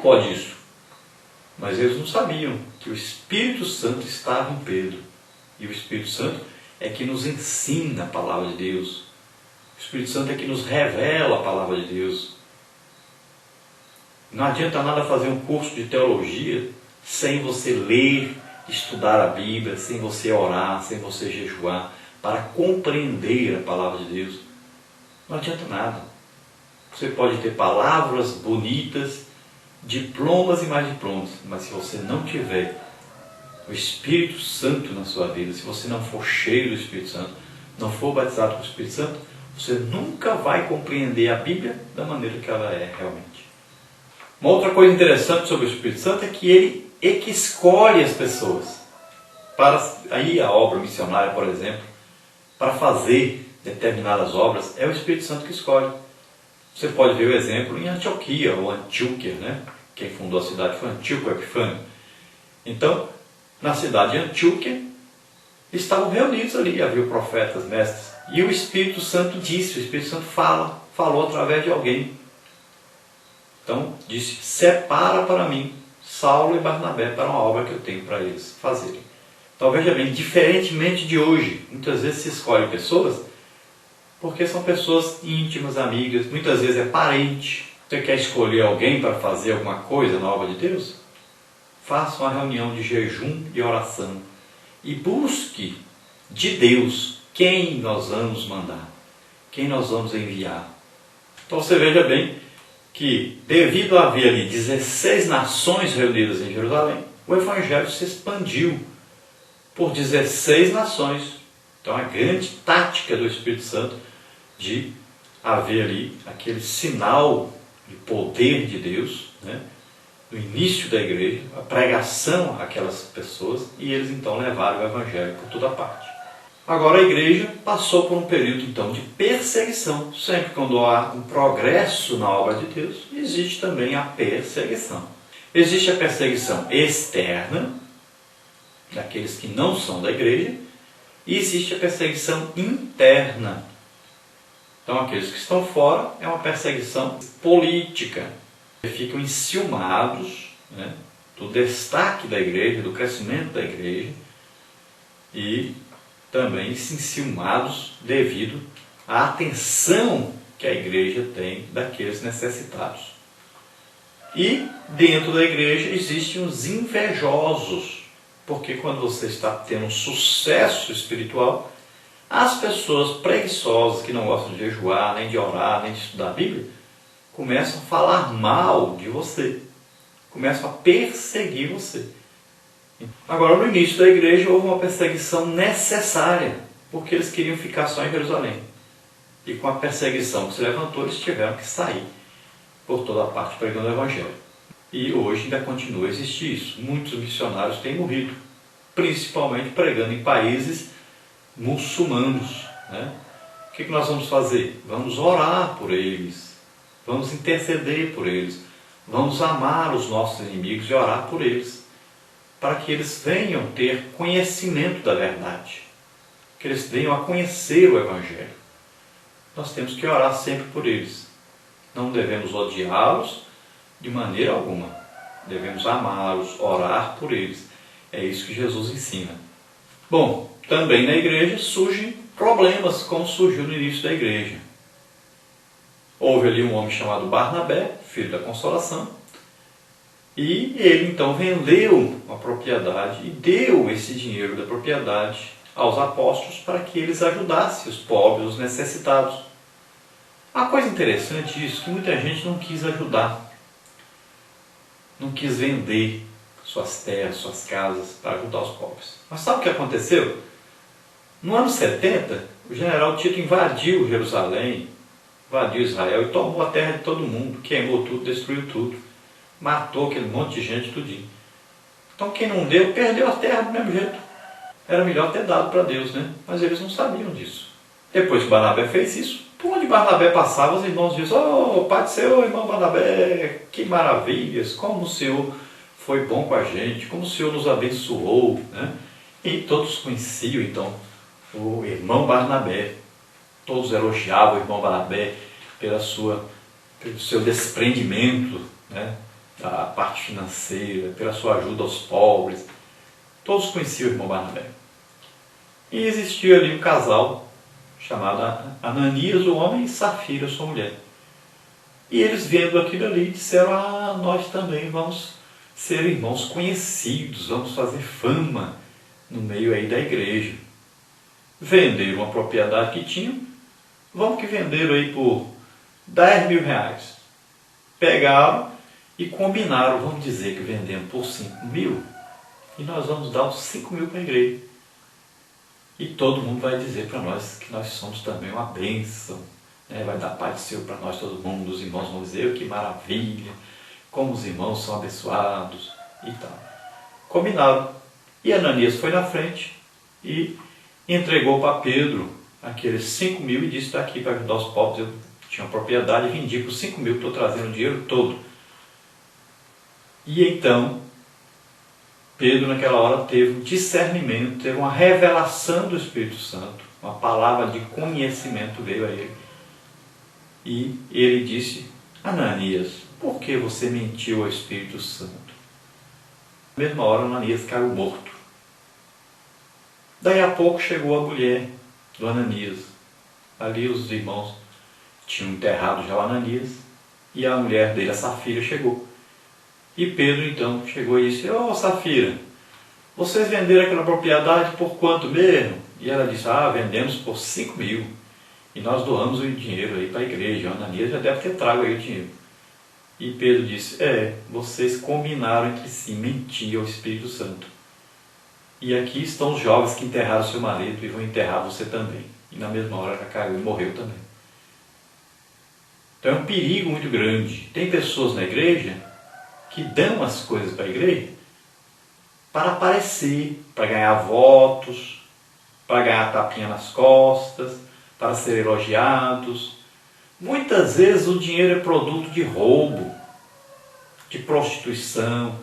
pode isso. Mas eles não sabiam que o Espírito Santo estava em Pedro. E o Espírito Santo é que nos ensina a palavra de Deus. O Espírito Santo é que nos revela a palavra de Deus. Não adianta nada fazer um curso de teologia sem você ler, estudar a Bíblia, sem você orar, sem você jejuar, para compreender a palavra de Deus. Não adianta nada. Você pode ter palavras bonitas, diplomas e mais diplomas, mas se você não tiver o Espírito Santo na sua vida, se você não for cheio do Espírito Santo, não for batizado com o Espírito Santo, você nunca vai compreender a Bíblia da maneira que ela é realmente. Uma outra coisa interessante sobre o Espírito Santo é que ele é que escolhe as pessoas para aí a obra missionária, por exemplo, para fazer determinadas obras, é o Espírito Santo que escolhe. Você pode ver o exemplo em Antioquia, ou Antioquia, né? Quem fundou a cidade foi Antíoco Epifânio. Então, na cidade de Antioquia, estavam reunidos ali, havia profetas, mestres, e o Espírito Santo disse, o Espírito Santo falou através de alguém. Então, disse, separa para mim Saulo e Barnabé para uma obra que eu tenho para eles fazerem. Então, veja bem, diferentemente de hoje, muitas vezes se escolhe pessoas porque são pessoas íntimas, amigas, muitas vezes é parente. Você quer escolher alguém para fazer alguma coisa na obra de Deus? Faça uma reunião de jejum e oração e busque de Deus quem nós vamos mandar, quem nós vamos enviar. Então você veja bem que devido a haver ali 16 nações reunidas em Jerusalém, o Evangelho se expandiu por 16 nações. Então a grande tática do Espírito Santo de haver ali aquele sinal de poder de Deus, né? No início da igreja, a pregação àquelas pessoas, e eles então levaram o Evangelho por toda parte. Agora a igreja passou por um período então de perseguição. Sempre quando há um progresso na obra de Deus, existe também a perseguição. Existe a perseguição externa, daqueles que não são da igreja, e existe a perseguição interna. Então aqueles que estão fora é uma perseguição política. Ficam enciumados, né, do destaque da igreja, do crescimento da igreja, e também enciumados devido à atenção que a igreja tem daqueles necessitados. E dentro da igreja existem os invejosos, porque quando você está tendo um sucesso espiritual, as pessoas preguiçosas que não gostam de jejuar, nem de orar, nem de estudar a Bíblia, começam a falar mal de você, começam a perseguir você. Agora, no início da igreja, houve uma perseguição necessária, porque eles queriam ficar só em Jerusalém. E com a perseguição que se levantou, eles tiveram que sair por toda a parte pregando o Evangelho. E hoje ainda continua a existir isso. Muitos missionários têm morrido, principalmente pregando em países muçulmanos, né? O que nós vamos fazer? Vamos orar por eles. Vamos interceder por eles, vamos amar os nossos inimigos e orar por eles, para que eles venham ter conhecimento da verdade, que eles venham a conhecer o Evangelho. Nós temos que orar sempre por eles. Não devemos odiá-los de maneira alguma. Devemos amá-los, orar por eles. É isso que Jesus ensina. Bom, também na igreja surgem problemas, como surgiu no início da igreja. Houve ali um homem chamado Barnabé, filho da Consolação, e ele então vendeu a propriedade e deu esse dinheiro da propriedade aos apóstolos para que eles ajudassem os pobres, os necessitados. A coisa interessante disso é que muita gente não quis ajudar, não quis vender suas terras, suas casas para ajudar os pobres. Mas sabe o que aconteceu? No ano 70, o general Tito invadiu Jerusalém, invadiu Israel e tomou a terra de todo mundo, queimou tudo, destruiu tudo, matou aquele monte de gente, tudinho. Então quem não deu, perdeu a terra do mesmo jeito. Era melhor ter dado para Deus, né? Mas eles não sabiam disso. Depois que Barnabé fez isso, por onde Barnabé passava, os irmãos diziam: Pai do Senhor, irmão Barnabé, que maravilhas, como o Senhor foi bom com a gente, como o Senhor nos abençoou, né? E todos conheciam então o irmão Barnabé. Todos elogiavam o irmão Barnabé pelo seu desprendimento, né? da parte financeira, pela sua ajuda aos pobres. Todos conheciam o irmão Barnabé. E existia ali um casal chamado Ananias, o homem, e Safira, sua mulher. E eles, vendo aquilo ali, disseram: nós também vamos ser irmãos conhecidos, vamos fazer fama no meio aí da igreja. Venderam uma propriedade que tinham, vamos que venderam aí por 10 mil reais. Pegaram e combinaram, vamos dizer que vendemos por 5 mil, e nós vamos dar os 5 mil para a igreja. E todo mundo vai dizer para nós que nós somos também uma bênção, né? Vai dar paz do Senhor para nós, todo mundo. Os irmãos vão dizer: que maravilha, como os irmãos são abençoados e tal. Combinaram. E Ananias foi na frente e entregou para Pedro aqueles 5 mil e disse: está aqui para ajudar os pobres. Eu tinha uma propriedade e vendi por 5 mil, estou trazendo o dinheiro todo. E então Pedro, naquela hora, teve um discernimento, teve uma revelação do Espírito Santo, uma palavra de conhecimento veio a ele. E ele disse: Ananias, por que você mentiu ao Espírito Santo? Na mesma hora, Ananias caiu morto. Daí a pouco chegou a mulher do Ananias. Ali os irmãos tinham enterrado já o Ananias, e a mulher dele, a Safira, chegou. E Pedro então chegou e disse: Safira, vocês venderam aquela propriedade por quanto mesmo? E ela disse: vendemos por 5 mil. E nós doamos o dinheiro aí para a igreja. O Ananias já deve ter trago aí o dinheiro. E Pedro disse: vocês combinaram entre si mentir ao Espírito Santo. E aqui estão os jovens que enterraram seu marido e vão enterrar você também. E na mesma hora ela caiu e morreu também. Então é um perigo muito grande. Tem pessoas na igreja que dão as coisas para a igreja para aparecer, para ganhar votos, para ganhar tapinha nas costas, para ser elogiados. Muitas vezes o dinheiro é produto de roubo, de prostituição,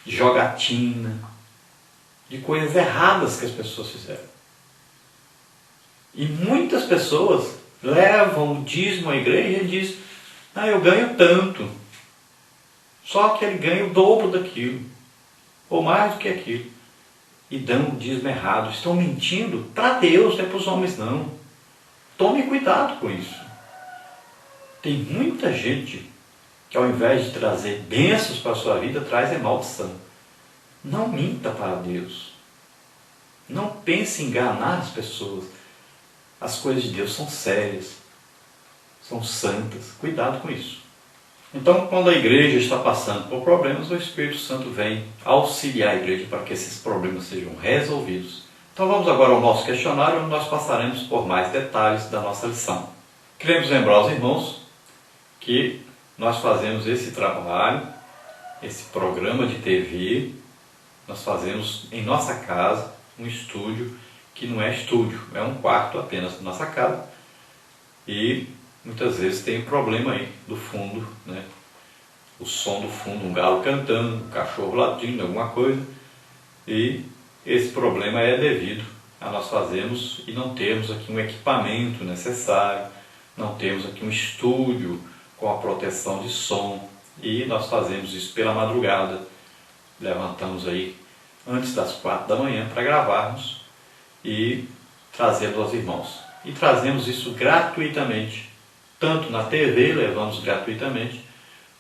de jogatina, de coisas erradas que as pessoas fizeram. E muitas pessoas levam o dízimo à igreja e dizem: eu ganho tanto. Só que ele ganha o dobro daquilo, ou mais do que aquilo. E dão o dízimo errado. Estão mentindo para Deus, não é para os homens não. Tome cuidado com isso. Tem muita gente que, ao invés de trazer bênçãos para a sua vida, traz maldição. Não minta para Deus. Não pense em enganar as pessoas. As coisas de Deus são sérias, são santas. Cuidado com isso. Então, quando a igreja está passando por problemas, o Espírito Santo vem auxiliar a igreja para que esses problemas sejam resolvidos. Então vamos agora ao nosso questionário, onde nós passaremos por mais detalhes da nossa lição. Queremos lembrar aos irmãos que nós fazemos esse trabalho, esse programa de TV, nós fazemos em nossa casa um estúdio que não é estúdio, é um quarto apenas da nossa casa. E muitas vezes tem um problema aí do fundo, né? O som do fundo, um galo cantando, um cachorro latindo, alguma coisa. E esse problema é devido a nós fazermos e não termos aqui um equipamento necessário, não temos aqui um estúdio com a proteção de som. E nós fazemos isso pela madrugada. Levantamos aí antes das 4 da manhã para gravarmos e trazemos aos irmãos. E trazemos isso gratuitamente. Tanto na TV, levamos gratuitamente,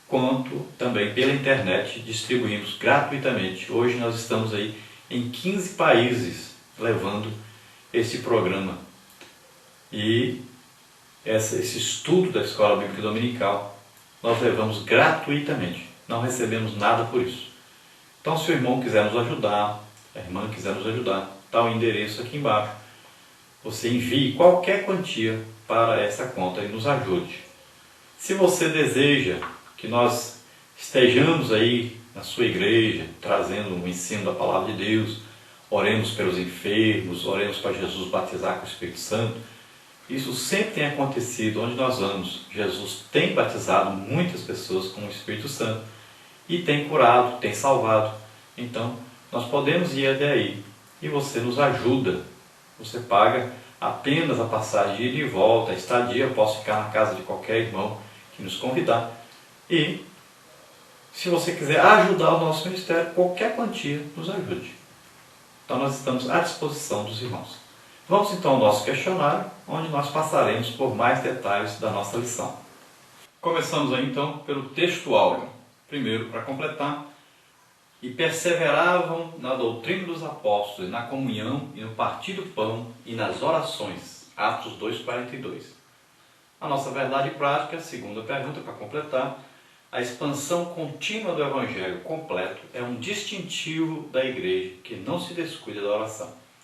quanto também pela internet, distribuímos gratuitamente. Hoje nós estamos aí em 15 países levando esse programa. E esse estudo da Escola Bíblica Dominical, nós levamos gratuitamente. Não recebemos nada por isso. Então, se o irmão quiser nos ajudar, a irmã quiser nos ajudar, está o endereço aqui embaixo. Você envie qualquer quantia para essa conta e nos ajude. Se você deseja que nós estejamos aí na sua igreja, trazendo o ensino da Palavra de Deus, oremos pelos enfermos, oremos para Jesus batizar com o Espírito Santo, isso sempre tem acontecido onde nós vamos. Jesus tem batizado muitas pessoas com o Espírito Santo e tem curado, tem salvado. Então, nós podemos ir até aí e você nos ajuda. Você paga apenas a passagem de ida e volta, a estadia. Eu posso ficar na casa de qualquer irmão que nos convidar. E Se você quiser ajudar o nosso ministério, qualquer quantia nos ajude. Então nós estamos à disposição dos irmãos. Vamos então ao nosso questionário, onde nós passaremos por mais detalhes da nossa lição. Começamos aí então pelo texto áureo. Primeiro, para completar, e perseveravam na doutrina dos apóstolos, na comunhão e no partir do pão e nas orações. Atos 2,42. A nossa verdade prática, segunda pergunta para completar, a expansão contínua do Evangelho completo é um distintivo da igreja que não se descuida da oração.